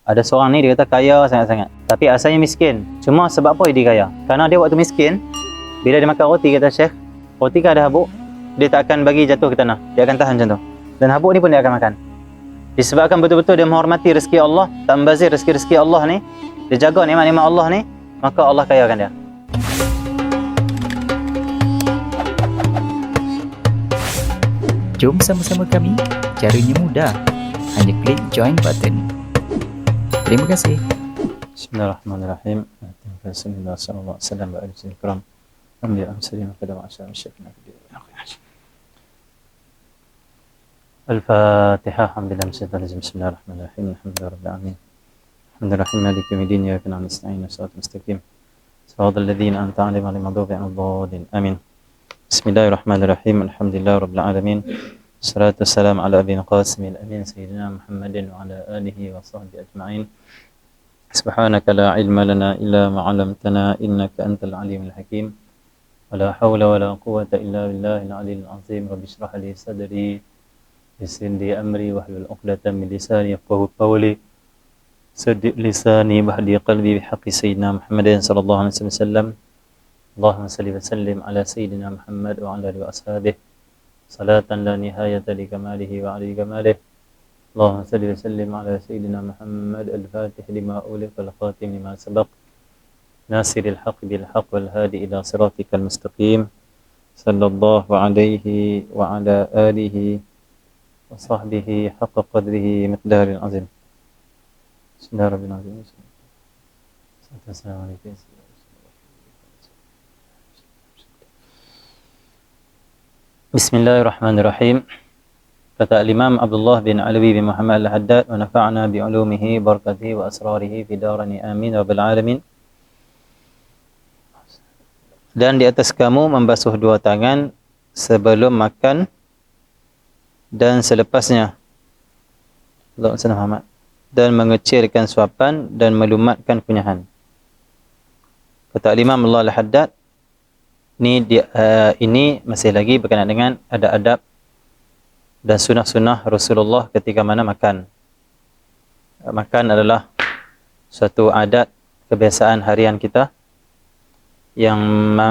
Ada seorang ni dia kata kaya sangat-sangat, tapi asalnya miskin. Cuma sebab apa dia kaya? Karena dia waktu miskin, bila dia makan roti, kata Syekh, roti kan ada habuk, dia tak akan bagi jatuh ke tanah. Dia akan tahan macam tu. Dan habuk ni pun dia akan makan. Disebabkan betul-betul dia menghormati rezeki Allah, tak membazir rezeki-rezeki Allah ni, dia jaga nikmat-nikmat Allah ni, maka Allah kayakan dia. Jom sama-sama kami, caranya mudah. Hanya klik join button. Terima kasih. Bismillahirrahmanirrahim. Bismillah sallallahu alaihi wasallam wa alihi wasallam. Ambiya amsalin wa qadam asyam syekhna fi Al-Fatihah. Alhamdulillah bismillahirrahmanirrahim. Alhamdulillah rabbil alamin. Alhamdulillahirabbil maliki yawmiddin. Iyyaka na'budu wa iyyaka nasta'in. Shiratal mustaqim. Shiratal ladzina an'amta 'alaihim ghairil maghdubi 'alaihim waladdallin. Amin. Bismillahirrahmanirrahim. Alhamdulillah rabbil alamin. Wassalatu wassalamu ala abiyil qasimil amin sayyidina Muhammadin wa ala alihi wa sahbihi ajma'in. Subhanaka la ilma lana illa ma 'allamtana innaka antal alimul hakim. Wa la haula wa la quwwata illa billahil aliyyil azim. Rabbi shrah li sadri yassir li amri wahlul 'uqdatam min lisani yafqahu qawli. Saddid lisani wahdi qalbi bihaqqi sayyidina Muhammadin sallallahu alaihi wasallam. Allahumma salli wa sallim ala sayyidina Muhammad wa ala alihi wa ashabihi salatan la nihayata li kamalihi wa ali kamalihi. Allahumma salli wa sallim ala sayyidina Muhammad al-fatih lima uliqa al-khatim lima sabaq nasiril haqq bil haqq wal hadi ila siratikal mustaqim sallallahu alaihi wa ala alihi wa sahbihi haqqa qadrihi miqdaril azim. Bismillahirrahmanirrahim. Assalamualaikum. Bismillahirrahmanirrahim. Kata Imam Abdullah bin Alawi bin Muhammad al-Haddad, wa nafa'na bi ulumihi barakatihi wa asrarihi fi darani amin wa bil alamin. Dan di atas kamu membasuh dua tangan sebelum makan dan selepasnya. Allahumma salli Muhammad. Dan mengecilkan suapan dan melumatkan kunyahan. Kata Imam Allah al-Haddad, ini masih lagi berkenaan dengan adab-adab dan sunnah-sunnah Rasulullah ketika mana makan. Makan adalah suatu adat kebiasaan harian kita yang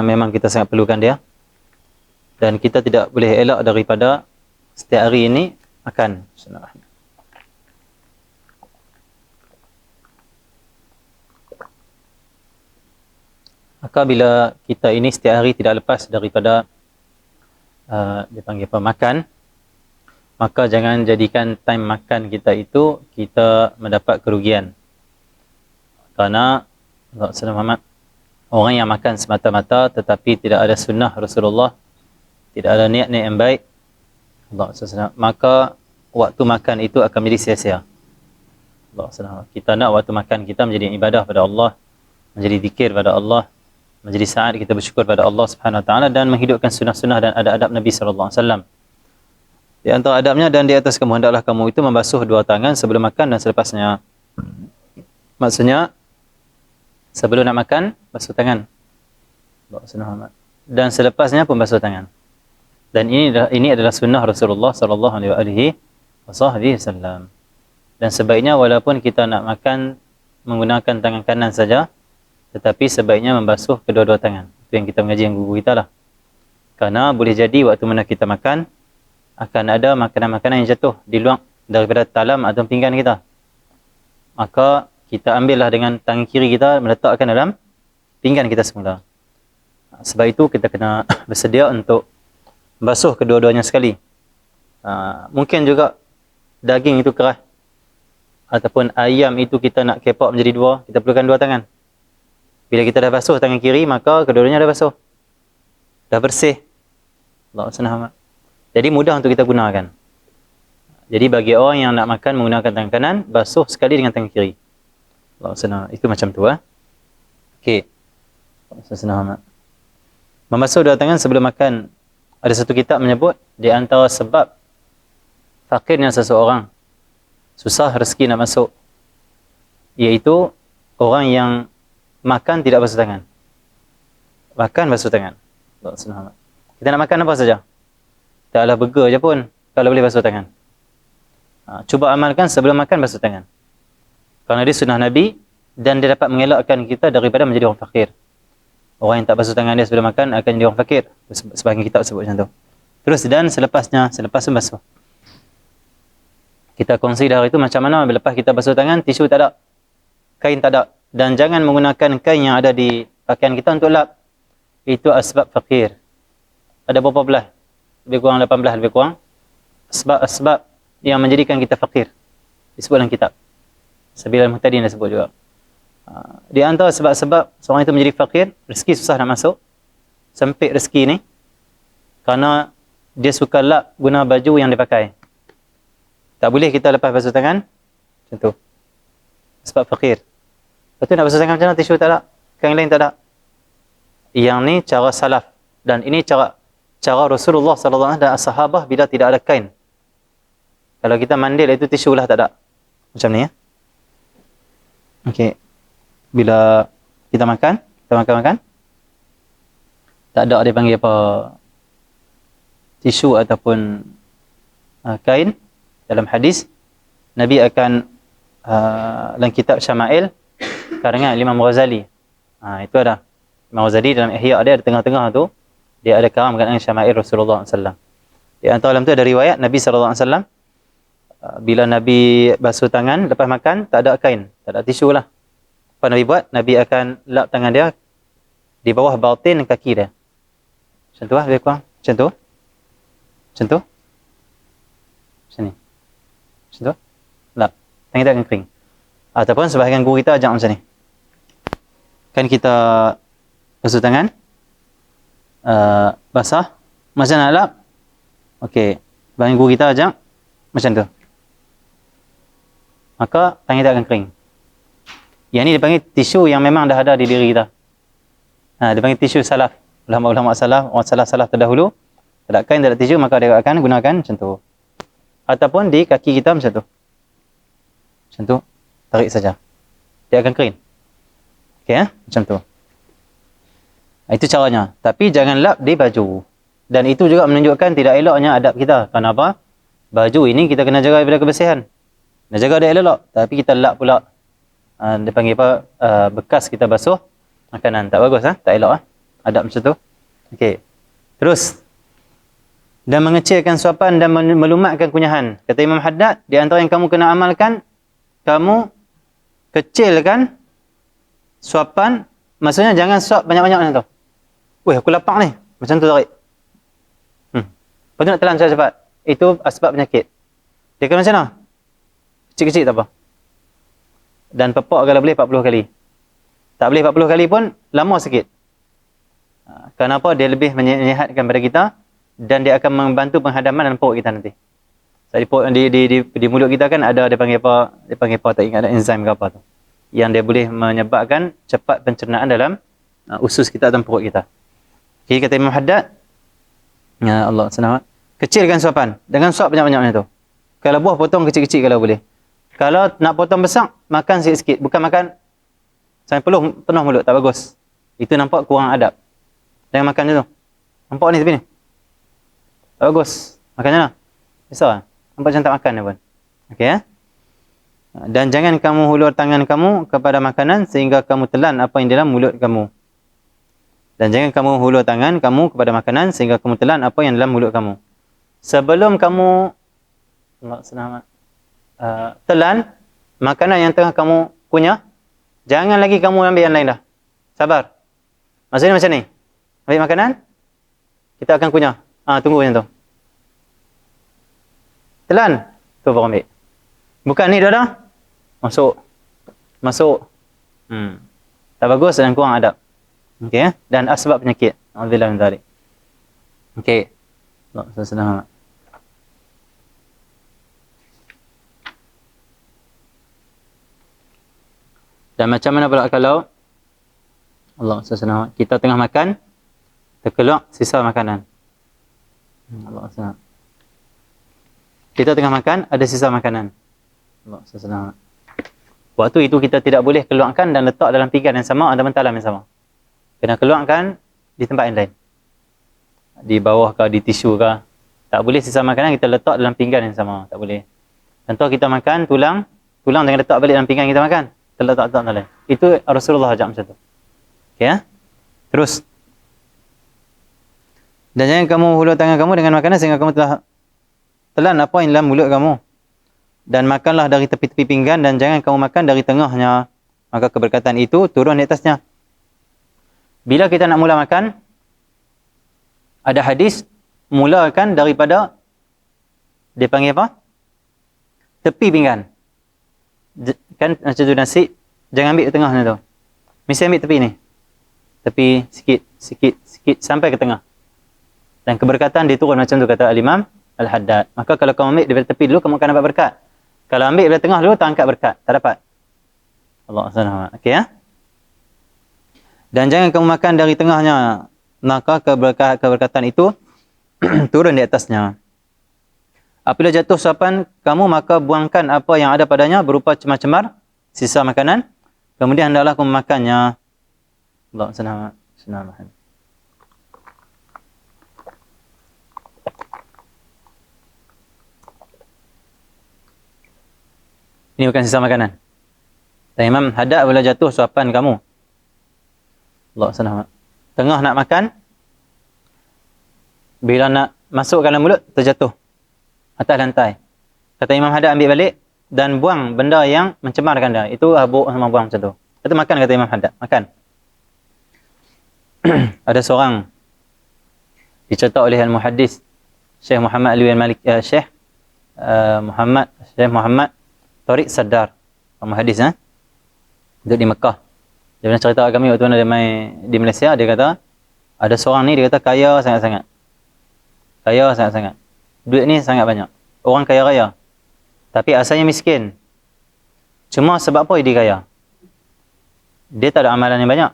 memang kita sangat perlukan dia. Dan kita tidak boleh elak daripada setiap hari ini makan. Maka bila kita ini setiap hari tidak lepas daripada dipanggil apa, makan, maka jangan jadikan time makan kita itu kita mendapat kerugian. Kerana Muhammad, orang yang makan semata-mata tetapi tidak ada sunnah Rasulullah, tidak ada niat-niat yang baik, maka waktu makan itu akan menjadi sia-sia. Kita nak waktu makan kita menjadi ibadah pada Allah, menjadi zikir pada Allah, menjadi saat kita bersyukur pada Allah Subhanahu Wa Taala dan menghidupkan sunnah-sunnah dan adab-adab Nabi sallallahu alaihi wasallam. Di antara adabnya, dan di atas kamu hendaklah kamu itu membasuh dua tangan sebelum makan dan selepasnya. Maksudnya sebelum nak makan basuh tangan. Dan selepasnya pun basuh tangan. Dan ini adalah sunnah Rasulullah sallallahu alaihi wasallam. Dan sebaiknya walaupun kita nak makan menggunakan tangan kanan saja, tetapi sebaiknya membasuh kedua-dua tangan. Itu yang kita mengaji dengan guru kita lah. Karena boleh jadi waktu mana kita makan, akan ada makanan-makanan yang jatuh di luar daripada talam atau pinggan kita. Maka kita ambillah dengan tangan kiri kita, meletakkan dalam pinggan kita semula. Sebab itu kita kena bersedia untuk basuh kedua-duanya sekali. Mungkin juga daging itu keras, ataupun ayam itu kita nak kepak menjadi dua, kita perlukan dua tangan. Bila kita dah basuh tangan kiri, maka kedua-duanya dah basuh. Dah bersih. Allah SWT. Jadi mudah untuk kita gunakan. Jadi bagi orang yang nak makan menggunakan tangan kanan, basuh sekali dengan tangan kiri. Allah SWT. Itu macam tu. Okey. Allah SWT. Membasuh dua tangan sebelum makan. Ada satu kitab menyebut, di antara sebab fakirnya seseorang, susah rezeki nak masuk, iaitu orang yang makan tidak basuh tangan. Makan basuh tangan. Kita nak makan apa saja, taklah burger je pun kalau boleh basuh tangan. Cuba amalkan sebelum makan basuh tangan. Kerana dia sunnah Nabi dan dia dapat mengelakkan kita daripada menjadi orang fakir. Orang yang tak basuh tangan dia sebelum makan akan jadi orang fakir. Sebahagian kitab sebut macam tu. Terus dan selepas basuh. Kita kongsi dah itu macam mana lepas kita basuh tangan, tisu tak ada, kain tak ada. Dan jangan menggunakan kain yang ada di pakaian kita untuk lap. Itu asbab fakir. Ada berapa belah? Lebih kurang 18, lebih kurang. Sebab yang menjadikan kita fakir. Disebut dalam kitab. Sabilal Muhtadin dah sebut juga. Di antara sebab-sebab seorang itu menjadi fakir, rezeki susah nak masuk. Sempit rezeki ni. Kerana dia suka lap guna baju yang dia pakai. Tak boleh kita lepas basuh tangan. Macam tu. Sebab fakir. Lepas tu nak basuh tangan macam mana? Tisu tak ada. Kain lain tak ada. Yang ni cara salaf. Dan ini cara Rasulullah SAW dan sahabah bila tidak ada kain. Kalau kita mandil itu tisu lah tak ada. Macam ni ya. Okey. Bila kita makan, tak ada dia panggil apa, tisu ataupun kain. Dalam hadis Nabi akan dalam kitab Syama'il karangan Imam Ghazali. Itu ada Imam Ghazali dalam Ihya dia, ada tengah-tengah tu dia ada karam berkaitan dengan Syama'il Rasulullah SAW. Di antara dalam tu ada riwayat Nabi SAW bila Nabi basuh tangan lepas makan tak ada kain, tak ada tisu lah. Apa Nabi buat? Nabi akan lap tangan dia di bawah batin kaki dia. Macam tu lah lebih kurang. Macam tu. Macam tu. Macam ni. Macam tu. Lap. Tangan kita akan kering. Ataupun sebahagian guru kita ajak macam ni. Kan kita basuh tangan. Basah. Macam nak lap. Okey. Sebahagian guru kita ajak macam tu. Maka tangan kita akan kering. Yang ni dipanggil tisu yang memang dah ada di diri kita. Dipanggil tisu salaf. Ulama-ulama salaf, orang salaf terdahulu. Tak ada kain, tak ada tisu, maka dia akan gunakan macam tu. Ataupun di kaki kita macam tu. Macam tu. Tarik saja. Dia akan kering. Okey macam tu. Itu caranya. Tapi jangan lap di baju. Dan itu juga menunjukkan tidak eloknya adab kita. Kenapa? Baju ini kita kena jaga daripada kebersihan. Nak jaga dia elok. Tapi kita lap pula. Dia panggil apa? Bekas kita basuh makanan. Tak bagus tak elok adab macam tu. Okey. Terus. Dan mengecilkan suapan dan melumatkan kunyahan. Kata Imam Haddad, di antara yang kamu kena amalkan, kamu kecilkan suapan. Maksudnya jangan suap banyak-banyak macam tu. Weh, aku lapar ni. Macam tu tarik. Lepas tu nak telan cepat-cepat. Itu asbab penyakit. Dia kena macam mana? Kecil-kecil tak apa. Dan pepak kalau boleh 40 kali. Tak boleh 40 kali pun lama sikit. Kenapa? Dia lebih menyehatkan pada kita dan dia akan membantu penghadaman dalam perut kita nanti. Di mulut kita kan ada dia panggil apa tak ingat, ada enzim ke apa tu. Yang dia boleh menyebabkan cepat pencernaan dalam usus kita dan perut kita. Okay, kata Imam Haddad, ya Allah senang. Kecilkan suapan. Jangan suap banyak-banyak tu. Kalau buah potong kecil-kecil kalau boleh. Kalau nak potong besar, makan sikit-sikit. Bukan makan sampai penuh mulut. Tak bagus. Itu nampak kurang adab. Jangan makan macam tu. Nampak ni tepi ni. Tak bagus. Makan macam mana? Besar lah. Nampak macam tak makan dia pun. Okey ya. Dan jangan kamu hulur tangan kamu kepada makanan sehingga kamu telan apa yang dalam mulut kamu. Dan jangan kamu hulur tangan kamu kepada makanan sehingga kamu telan apa yang dalam mulut kamu. Sebelum kamu telan makanan yang tengah kamu kunyah, jangan lagi kamu ambil yang lain dah. Sabar. Maksudnya macam ni. Ambil makanan, kita akan kunyah. Tunggu macam tu. Telan, tu baru ambil. Bukan ni dah. Masuk. Tak bagus dan kurang adab. Okey, dan asbab penyakit. Alhamdulillah min dzalik. Okey. Allah senang. Dan macam mana pula kalau Allah senang, kita tengah makan, terkeluar sisa makanan. Allah senang. Kita tengah makan, ada sisa makanan. Allah senang. Waktu itu kita tidak boleh keluarkan dan letak dalam pinggan yang sama atau talam yang sama. Kena keluarkan di tempat yang lain. Di bawah ke, di tisu ke. Tak boleh sisa makanan kita letak dalam pinggan yang sama. Tak boleh. Contoh kita makan tulang, Tulang jangan letak balik dalam pinggan kita makan. Terletak dalam. Itu Rasulullah ajak macam tu. Okey ya? Terus. Dan jangan kamu hulur tangan kamu dengan makanan sehingga kamu telah telan apa yang dalam mulut kamu. Dan makanlah dari tepi-tepi pinggan dan jangan kamu makan dari tengahnya. Maka keberkatan itu turun di atasnya. Bila kita nak mula makan, ada hadis mulakan daripada dia panggil apa? Tepi pinggan. Kan macam tu nasi, jangan ambil di tengahnya tu. Mesti ambil tepi ni. Tepi sikit sampai ke tengah. Dan keberkatan dia turun macam tu kata Al-Imam Al-Haddad. Maka kalau kamu ambil daripada tepi dulu, kamu akan dapat berkat. Kalau ambil daripada tengah dulu, tak angkat berkat. Tak dapat. Allah SWT. Okey ya? Dan jangan kamu makan dari tengahnya. Maka keberkatan itu turun di atasnya. Apabila jatuh suapan kamu, maka buangkan apa yang ada padanya berupa cemar-cemar, sisa makanan. Kemudian hendaklah kamu memakannya. Allah SWT. Ini bukan sisa makanan. Dan Imam Haddad bila jatuh suapan kamu. Allah SWT. Tengah nak makan. Bila nak masukkan dalam mulut, terjatuh. Atas lantai. Kata Imam Haddad ambil balik. Dan buang benda yang mencemarkan dia. Itu habuk sama buang macam tu. Itu makan kata Imam Haddad. Makan. Ada seorang. Dicerita oleh Al-Muhaddis. Syekh Muhammad Alwi Al-Malik. Syekh Muhammad Tariq Saddar. Muhaddis. Duduk di Mekah. Dia pernah cerita kami waktu mana dia main di Malaysia, dia kata ada seorang ni dia kata kaya sangat-sangat. Kaya sangat-sangat. Duit ni sangat banyak. Orang kaya raya. Tapi asalnya miskin. Cuma sebab apa dia kaya? Dia tak ada amalan yang banyak.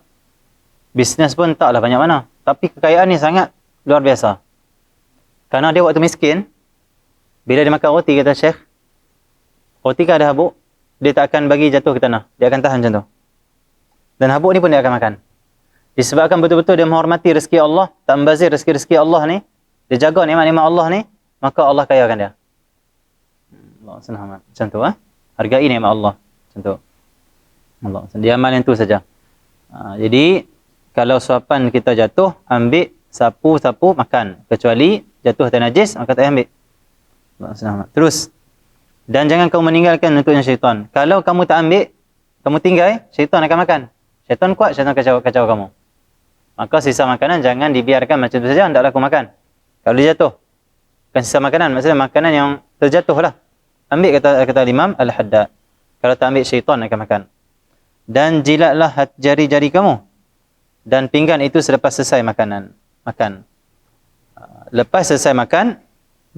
Bisnes pun taklah banyak mana. Tapi kekayaan ni sangat luar biasa. Karena dia waktu miskin, bila dia makan roti kata Syekh, roti kan ada habuk, dia tak akan bagi jatuh ke tanah. Dia akan tahan macam tu. Dan habuk ni pun dia akan makan. Disebabkan betul-betul dia menghormati rezeki Allah, tak membazir rezeki-rezeki Allah ni, dia jaga nikmat-nikmat Allah ni, maka Allah kayakan dia. Allah SWT. Macam tu. Hargai nikmat Allah. Macam tu. Allah SWT. Dia amal yang tu saja. Jadi, kalau suapan kita jatuh, ambil, sapu-sapu, makan. Kecuali jatuh atas najis, maka tak ambil. Allah SWT. Terus. Dan jangan kamu meninggalkan untuknya syaitan. Kalau kamu tak ambil, kamu tinggal, syaitan akan makan. Syaitan kuat, syaitan kacau kamu. Maka sisa makanan jangan dibiarkan macam tu saja, hendaklah kamu makan. Kalau dia jatuh. Bukan sisa makanan, maksudnya makanan yang terjatuh lah. Ambil kata Imam Al-Haddad. Kalau tak ambil, syaitan akan makan. Dan jilatlah jari-jari kamu. Dan pinggan itu selepas selesai makan. Lepas selesai makan,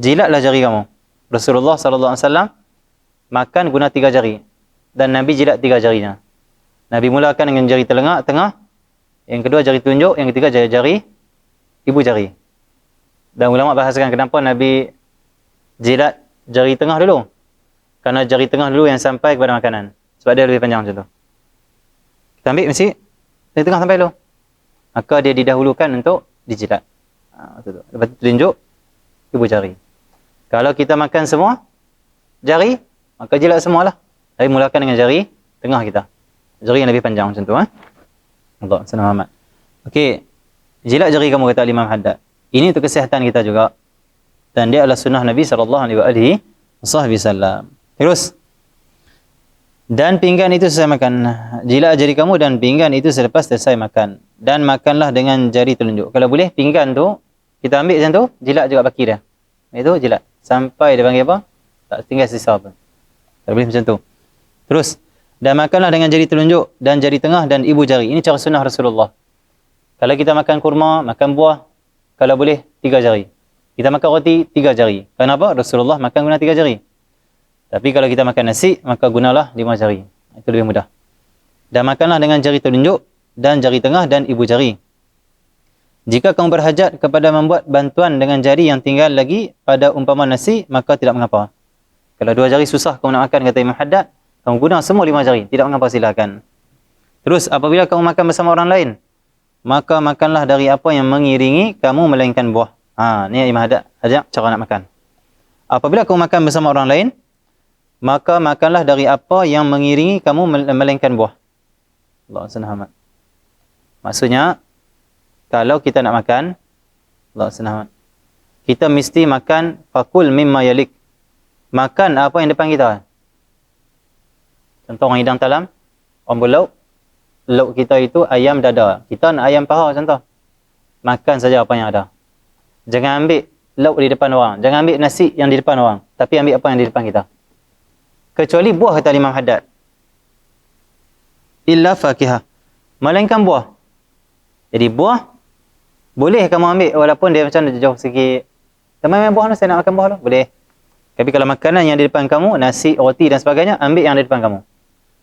jilatlah jari kamu. Rasulullah SAW makan guna 3 jari. Dan Nabi jilat 3 jarinya. Nabi mulakan dengan jari tengah. Yang kedua jari telunjuk. Yang ketiga jari ibu jari. Dan ulama bahasakan kenapa Nabi jilat jari tengah dulu. Kerana jari tengah dulu yang sampai kepada makanan. Sebab dia lebih panjang macam tu. Kita ambil mesti dari tengah sampai dulu. Maka dia didahulukan untuk dijilat. Lepas tu telunjuk, ibu jari. Kalau kita makan semua jari, maka jilat semualah. Tapi mulakan dengan jari tengah kita. Jari yang lebih panjang macam tu. Allah SWT. Okey. Jilat jari kamu kata Imam Haddad. Ini untuk kesihatan kita juga. Dan dia adalah sunnah Nabi SAW. Terus. Dan pinggan itu selesai makan. Jilat jari kamu dan pinggan itu selepas selesai makan. Dan makanlah dengan jari telunjuk. Kalau boleh, pinggan tu, kita ambil macam tu, jilat juga baki dia. Itu jilat. Sampai dia panggil apa? Tak tinggal sisa pun. Kalau boleh macam tu. Terus. Dan makanlah dengan jari telunjuk dan jari tengah dan ibu jari. Ini cara sunnah Rasulullah. Kalau kita makan kurma, makan buah, kalau boleh 3 jari. Kita makan roti 3 jari. Kenapa? Rasulullah makan guna 3 jari. Tapi kalau kita makan nasi, maka gunalah 5 jari. Itu lebih mudah. Dan makanlah dengan jari telunjuk dan jari tengah dan ibu jari. Jika kamu berhajat kepada membuat bantuan dengan jari yang tinggal lagi pada umpama nasi, maka tidak mengapa. Kalau 2 jari susah kamu nak makan, kata Imam Haddad, kamu guna semua 5 jari. Tidak mengapa, silakan. Terus, apabila kamu makan bersama orang lain, maka makanlah dari apa yang mengiringi kamu melainkan buah. Ni Imam Haddad ajak cara nak makan. Apabila kamu makan bersama orang lain, maka makanlah dari apa yang mengiringi kamu melainkan buah. Allah SWT. Maksudnya, kalau kita nak makan, Allah SWT, kita mesti makan fakul mimma yalik. Makan apa yang depan kita. Contoh orang hidang talam, orang berlauk, lauk kita itu ayam dada. Kita nak ayam paha contoh. Makan saja apa yang ada. Jangan ambil lauk di depan orang. Jangan ambil nasi yang di depan orang. Tapi ambil apa yang di depan kita. Kecuali buah, kata Imam Haddad. Illa fakihah. Melainkan buah. Jadi buah, boleh kamu ambil walaupun dia macam jauh sikit. Teman buah tu, saya nak makan buah tu. Boleh. Tapi kalau makanan yang di depan kamu, nasi, roti dan sebagainya, ambil yang di depan kamu.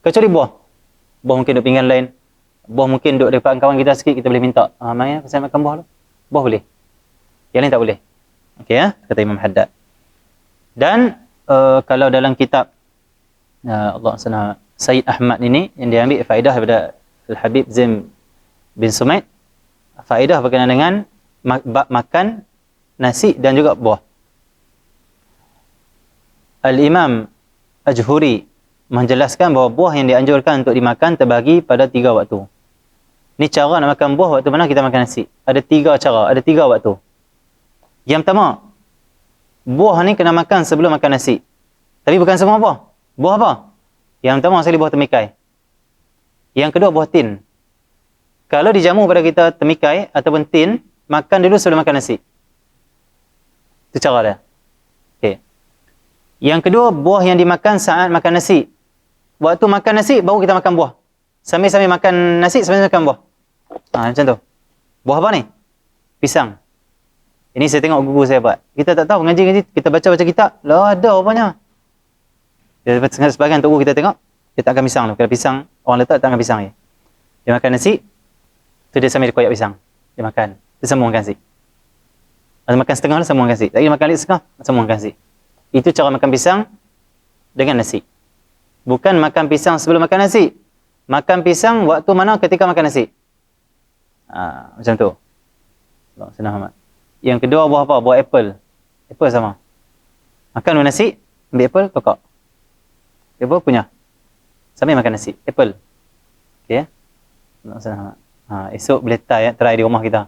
Kecuali buah. Buah mungkin duduk pinggan lain. Buah mungkin duduk depan kawan kita sikit, kita boleh minta. Maya, saya makan buah tu. Buah boleh. Yang lain tak boleh. Okey ya, kata Imam Haddad. Dan kalau dalam kitab Allah SWT, Sayyid Ahmad ini, yang dia ambil faedah daripada Al-Habib Zain bin Sumaid, faedah berkenaan dengan makan nasi dan juga buah. Al-Imam Ajhuri menjelaskan bahawa buah yang dianjurkan untuk dimakan terbagi pada 3 waktu. Ni cara nak makan buah waktu mana kita makan nasi. Ada 3 cara, ada 3 waktu. Yang pertama, buah ni kena makan sebelum makan nasi. Tapi bukan semua buah. Buah apa? Yang pertama sekali buah temikai. Yang kedua buah tin. Kalau dijamu pada kita temikai ataupun tin, makan dulu sebelum makan nasi. Itu cara dia. Okey. Yang kedua, buah yang dimakan saat makan nasi. Waktu makan nasi, baru kita makan buah. Sambil-sambil makan nasi, sambil makan buah. Macam tu. Buah apa ni? Pisang. Ini saya tengok guru saya buat. Kita tak tahu, ngaji-ngaji, kita baca-baca kitab. Lah, ada rupanya. Sebagian guru kita tengok, dia tak makan pisang tu. Kalau pisang, orang letak tak makan pisang je. Dia makan nasi, tu dia sambil dia koyak pisang. Dia makan. Dia sambung makan nasi. Atau makan setengah tu, sambung makan nasi. Tak kira makan lagi setengah, sambung makan nasi. Itu cara makan pisang dengan nasi. Bukan makan pisang sebelum makan nasi. Makan pisang waktu mana ketika makan nasi. Macam tu. Allah senang amat. Yang kedua buah apa? Buah apple. Apple sama. Makan dulu nasi, ambil apple, tokak. Apple punya. Sambil makan nasi. Apple. Okey ya? Allah senang amat. Esok boleh try di rumah kita.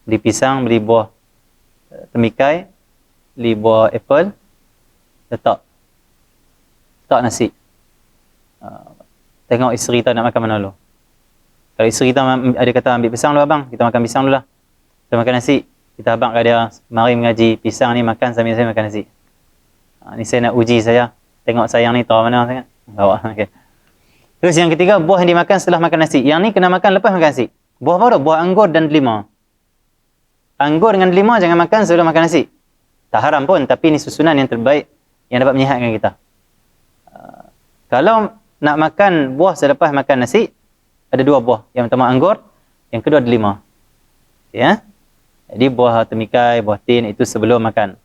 Beli pisang, beli buah temikai, beli buah apple, letak nasi. Tengok isteri tak nak makan mana dulu. Kalau isteri tak ada kata ambil pisang dulu abang, kita makan pisang dulu lah. Kita makan nasi. Kita abang kat dia, mari mengaji, pisang ni makan sambil saya makan nasi. Ni saya nak uji saya. Tengok sayang ni tahu mana sangat. Bawa. Okay. Terus yang ketiga, buah yang dimakan setelah makan nasi. Yang ni kena makan lepas makan nasi. Buah apa tu? Buah anggur dan delima. Anggur dengan delima jangan makan sebelum makan nasi. Tak haram pun, tapi ni susunan yang terbaik yang dapat menyihatkan kita. Kalau nak makan buah selepas makan nasi, ada 2 buah. Yang pertama anggur, yang kedua delima. Ya. Jadi buah temikai, buah tin itu sebelum makan.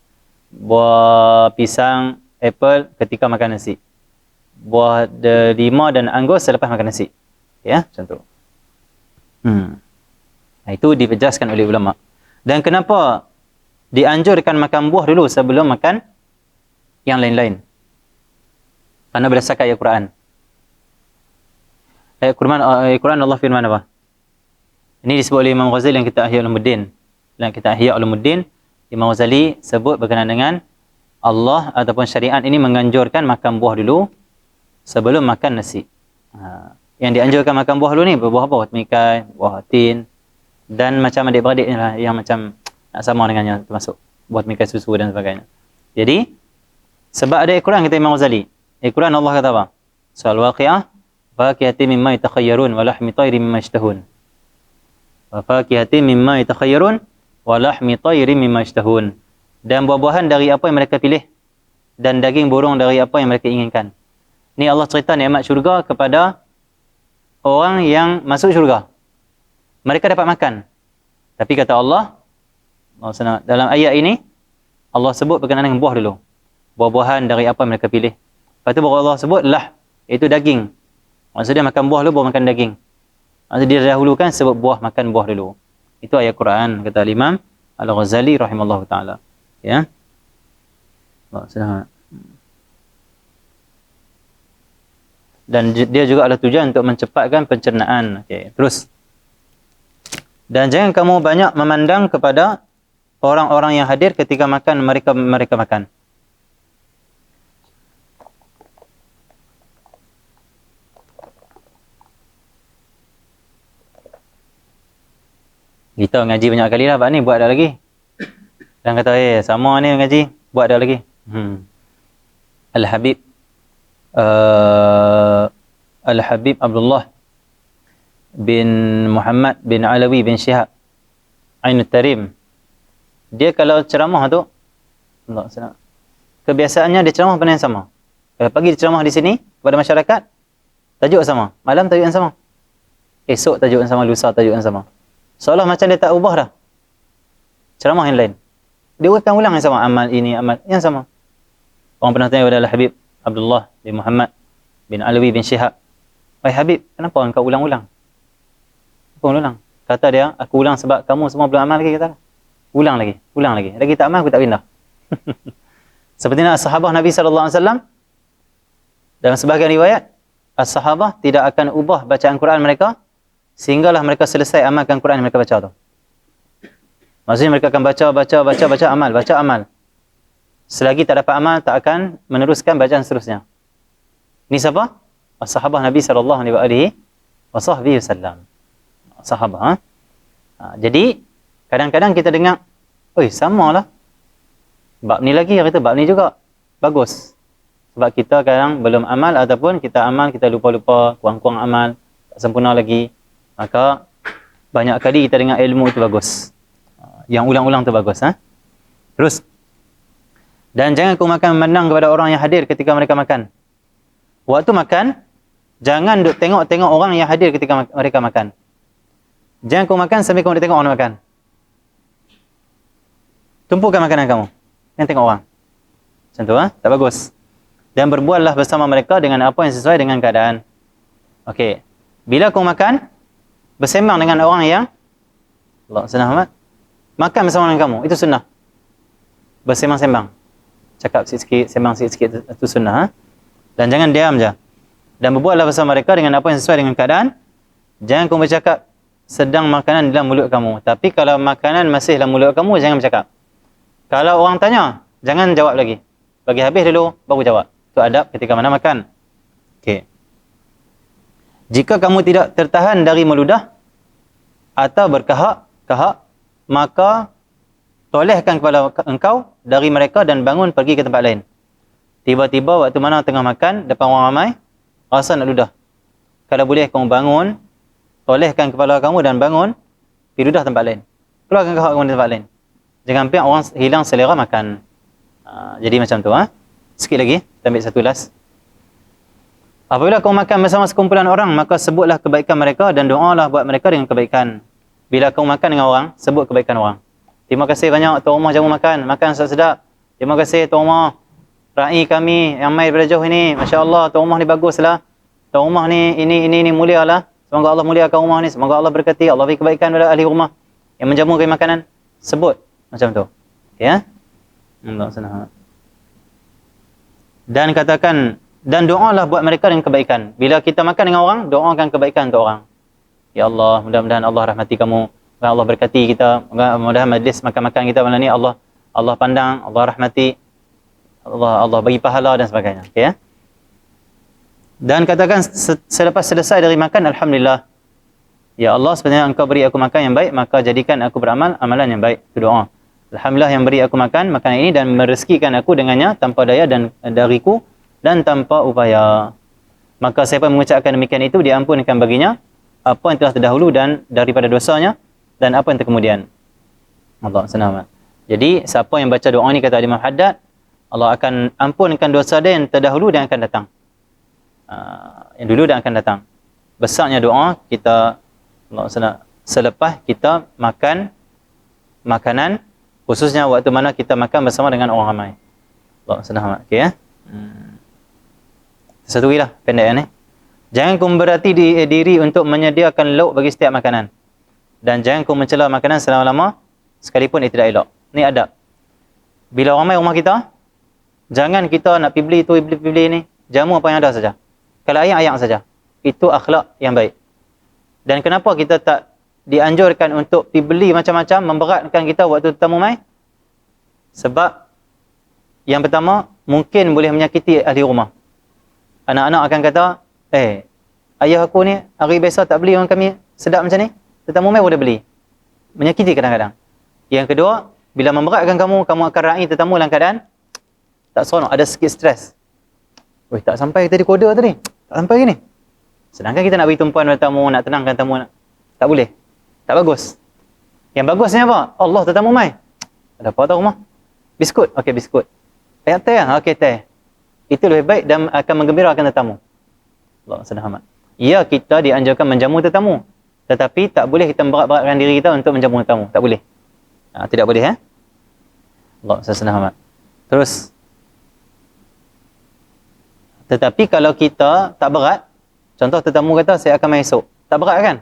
Buah pisang, apple ketika makan nasi. Buah delima dan anggur selepas makan nasi. Ya, macam tu. Itu dijelaskan oleh ulama. Dan kenapa dianjurkan makan buah dulu sebelum makan yang lain-lain? Karena berdasarkan ayat Quran. Ayat Quran Allah firman apa? Ini disebut oleh Imam Ghazali yang kita Ihya Ulumuddin. Dalam kita Ihya Ulumuddin, Imam Ghazali sebut berkenaan dengan Allah ataupun syariat ini menganjurkan makan buah dulu sebelum makan nasi. Yang dianjurkan makan buah dulu ni buah apa? Buah temikai, buah tin dan macam adik-beradik ni lah yang macam nak sama dengannya, termasuk buah temikai susu dan sebagainya. Jadi sebab ada Al-Quran kata Imam Ghazali. Al-Quran Allah kata apa? Surah Al-Waqi'ah, fakihatin mimma yatakhayyarun wa lahmi tayrin mimma yashtahun. Wa fakihatin mimma yatakhayyarun wa lahmi tayrin mimma yashtahun. Dan buah-buahan dari apa yang mereka pilih dan daging burung dari apa yang mereka inginkan. Ni Allah cerita nikmat syurga kepada orang yang masuk syurga. Mereka dapat makan. Tapi kata Allah dalam ayat ini, Allah sebut berkenaan dengan buah dulu. Buah-buahan dari apa mereka pilih. Lepas tu baru Allah sebut lah, iaitu daging. Maksudnya makan buah dulu, baru makan daging. Maksudnya dia dahulukan sebut buah, makan buah dulu. Itu ayat Quran, kata Imam Al-Ghazali rahimallahu ta'ala. Ya. Allah, Dan dia juga adalah tujuan untuk mencepatkan pencernaan. Okey, terus. Dan jangan kamu banyak memandang kepada orang-orang yang hadir ketika makan, mereka makan. Kita ngaji banyak kali dah, ni buat dah lagi. Dan kata, sama ni ngaji, buat dah lagi. Al-Habib Al-Habib Abdullah bin Muhammad bin Alawi bin Syihab Ainut Tarim. Dia kalau ceramah tu, Allah senang, kebiasaannya dia ceramah benda yang sama. Kalau pagi dia ceramah di sini kepada masyarakat, tajuk sama. Malam tajuk yang sama. Esok tajuk yang sama, lusa tajuk yang sama. Seolah macam dia tak ubah dah. Ceramah yang lain. Dia akan ulang yang sama. Amal ini, amal yang sama. Orang pernah tanya kepada Al-Habib Abdullah bin Muhammad bin Alawi bin Syihab. Wahai Habib, kenapa engkau ulang-ulang? Kenapa ulang? Kata dia, aku ulang sebab kamu semua belum amal lagi. Kata. Ulang lagi. Lagi tak amal, aku tak pindah. Seperti as-sahabah Nabi SAW. Dalam sebahagian riwayat, as-sahabah tidak akan ubah bacaan Quran mereka sehinggalah mereka selesai amalkan Quran yang mereka baca tu. Maksudnya mereka akan baca amal. Selagi tak dapat amal, tak akan meneruskan bacaan seterusnya. Ini siapa? As-sahabah Nabi SAW. Sahabah. Jadi, kadang-kadang kita dengar, samalah. Bab ni lagi, kata bab ni juga. Bagus. Sebab kita kadang belum amal ataupun kita amal, kita lupa-lupa, kurang-kurang amal, tak sempurna lagi. Maka, banyak kali kita dengar ilmu itu bagus. Yang ulang-ulang tu bagus. Terus. Dan jangan kau makan memandang kepada orang yang hadir ketika mereka makan. Waktu makan, jangan duk tengok-tengok orang yang hadir ketika mereka makan. Jangan kau makan sambil kau duk tengok orang makan. Tumpukan makanan kamu. Jangan tengok orang. Macam tu, tak bagus. Dan berbuatlah bersama mereka dengan apa yang sesuai dengan keadaan. Okey. Bila kau makan, bersembang dengan orang yang Allah senang makan bersama dengan kamu. Itu sunnah. Bersembang-sembang. Cakap sikit-sikit, sembang sikit-sikit, itu sunnah. Dan jangan diam je. Dan berbuatlah bersama mereka dengan apa yang sesuai dengan keadaan. Jangan kau bercakap sedang makanan dalam mulut kamu. Tapi kalau makanan masih dalam mulut kamu, jangan bercakap. Kalau orang tanya, jangan jawab lagi. Bagi habis dulu, baru jawab. Itu adab ketika mana makan. Okey. Jika kamu tidak tertahan dari meludah atau berkahak, maka tolehkan kepala engkau dari mereka dan bangun pergi ke tempat lain. Tiba-tiba waktu mana tengah makan, depan orang ramai, rasa nak ludah. Kalau boleh kamu bangun, tolehkan kepala kamu dan bangun, pergi ludah tempat lain. Keluarkan kahak kamu di tempat lain. Jangan sampai orang hilang selera makan. Jadi macam tu. Sikit lagi, kita ambil satu last. Apabila kamu makan bersama sekumpulan orang, maka sebutlah kebaikan mereka dan doalah buat mereka dengan kebaikan. Bila kamu makan dengan orang, sebut kebaikan orang. Terima kasih banyak Tuan Rumah jamu makan sedap. Terima kasih Tuan Rumah, ra'i kami yang mai daripada jauh ini. Masya Allah, Tuan Rumah ni baguslah. Tuan Rumah ni ini mulialah. Semoga Allah muliakan rumah ni. Semoga Allah berkati. Allah beri kebaikan kepada ahli rumah yang menjamu kami makanan. Sebut macam tu. Okey ya? Allah senang. Dan katakan, dan doalah buat mereka dengan kebaikan. Bila kita makan dengan orang, doakan kebaikan untuk orang. Ya Allah, mudah-mudahan Allah rahmati kamu. Allah berkati kita. Mudah-mudahan majlis makan-makan kita malam ni Allah pandang, Allah rahmati. Allah bagi pahala dan sebagainya. Okey ya? Dan katakan selepas selesai dari makan, alhamdulillah. Ya Allah, sebenarnya engkau beri aku makan yang baik, maka jadikan aku beramal amalan yang baik. Itu doa. Alhamdulillah yang beri aku makan makanan ini dan merezekikan aku dengannya tanpa daya dan dariku dan tanpa upaya. Maka siapa yang mengucapkan demikian itu diampunkan baginya apa yang telah terdahulu dan daripada dosanya dan apa yang terkemudian. Allah senang. Jadi siapa yang baca doa ni, kata Imam Haddad, Allah akan ampunkan dosa dia yang terdahulu dan akan datang. Yang dulu dan akan datang. Besarnya doa kita, Allah senang, selepas kita makan makanan, khususnya waktu mana kita makan bersama dengan orang ramai. Allah senang. Okey ya. Satu lagi lah pendek ni. Jangan kau berhati diri untuk menyediakan lauk bagi setiap makanan. Dan jangan kau mencela makanan selama-lama sekalipun ia tidak elok. Ni adab. Bila ramai rumah kita, jangan kita nak pergi beli tu, beli ni. Jamu apa yang ada saja. Kalau ayak-ayak saja. Itu akhlak yang baik. Dan kenapa kita tak dianjurkan untuk pergi beli macam-macam, memberatkan kita waktu tetamu mai? Sebab yang pertama, mungkin boleh menyakiti ahli rumah. Anak-anak akan kata, ayah aku ni hari biasa tak beli orang kami sedap macam ni, tetamu mai boleh beli. Menyakiti kadang-kadang. Yang kedua, bila memberatkan kamu, kamu akan raih tetamu dalam keadaan tak seronok, ada sikit stres. Weh, tak sampai tadi koda tadi. Tak sampai gini. Sedangkan kita nak beri tumpuan pada tamu, nak tenangkan tamu, tak boleh. Tak bagus. Yang bagusnya apa? Allah tetamu mai. Ada apa tahu rumah? Biskut. Okey, biskut. Ayat teh? Okey, teh. Itu lebih baik dan akan menggembirakan tetamu. Allah sedang. Ya, kita dianjurkan menjamu tetamu. Tetapi tak boleh kita memberat-beratkan diri kita untuk menjamu tetamu. Tak boleh. Tidak boleh, Allah sedang. Terus. Tetapi kalau kita tak berat, contoh tetamu kata, saya akan main esok. Tak berat kan?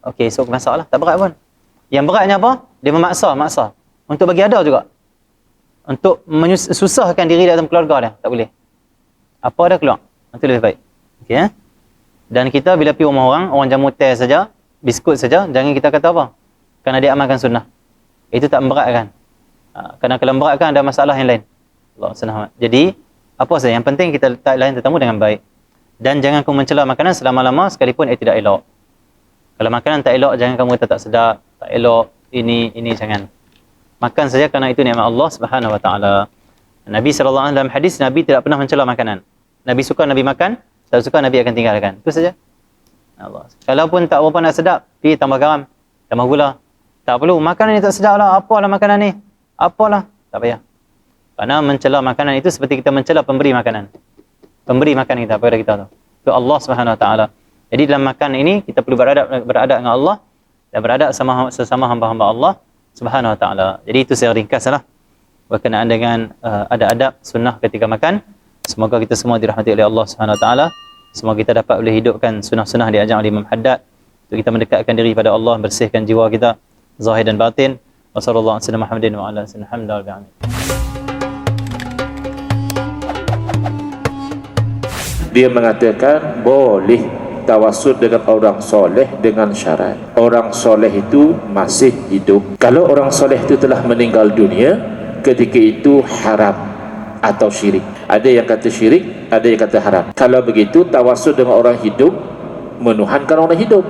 Okey, esok masak lah. Tak berat pun. Yang beratnya apa? Dia maksa. Untuk bagi ada juga. Untuk susahkan diri dalam keluarga dia. Tak boleh. Apa dah keluar? Itu lebih baik. Okey, Dan kita bila pergi rumah orang jamu teh saja, biskut saja, jangan kita kata apa? Kerana dia amalkan sunnah. Itu tak memberatkan. Kerana kalau memberatkan ada masalah yang lain. Allah SWT. Jadi, apa saja? Yang penting kita letak layan tetamu dengan baik. Dan jangan kamu mencela makanan selama-lama sekalipun tidak elok. Kalau makanan tak elok, jangan kamu kata tak sedap, tak elok, ini jangan. Makan saja kerana itu nikmat Allah Subhanahu Wa Taala. Nabi SAW dalam hadis, Nabi tidak pernah mencela makanan. Nabi suka Nabi makan, tak suka Nabi akan tinggalkan. Itu saja. Allah. Kalaupun tak berapa nak sedap, pergi tambah garam, tambah gula. Tak perlu, makanan ni tak sedap lah, apalah makanan ni. Apalah, tak payah. Kerana mencela makanan itu seperti kita mencela pemberi makanan. Pemberi makan kita kepada kita tu. Itu Allah Subhanahu Wa Taala. Jadi dalam makan ini kita perlu beradab dengan Allah dan beradab sesama hamba-hamba Allah Subhanahu Wa Taala. Jadi itu saya ringkaslah berkenaan dengan ada adab sunnah ketika makan. Semoga kita semua dirahmati oleh Allah Subhanahu Wa Taala. Semoga kita dapat boleh hidupkan sunnah-sunnah diajar oleh Imam Haddad untuk kita mendekatkan diri pada Allah, bersihkan jiwa kita zahir dan batin. Wassallallahu alaihi Muhammadin wa ala alihi wasallam. Dia mengatakan boleh tawassul dengan orang soleh dengan syarat orang soleh itu masih hidup. Kalau orang soleh itu telah meninggal dunia, ketika itu haram atau syirik. Ada yang kata syirik, ada yang kata haram. Kalau begitu tawassul dengan orang hidup menuhankan orang hidup.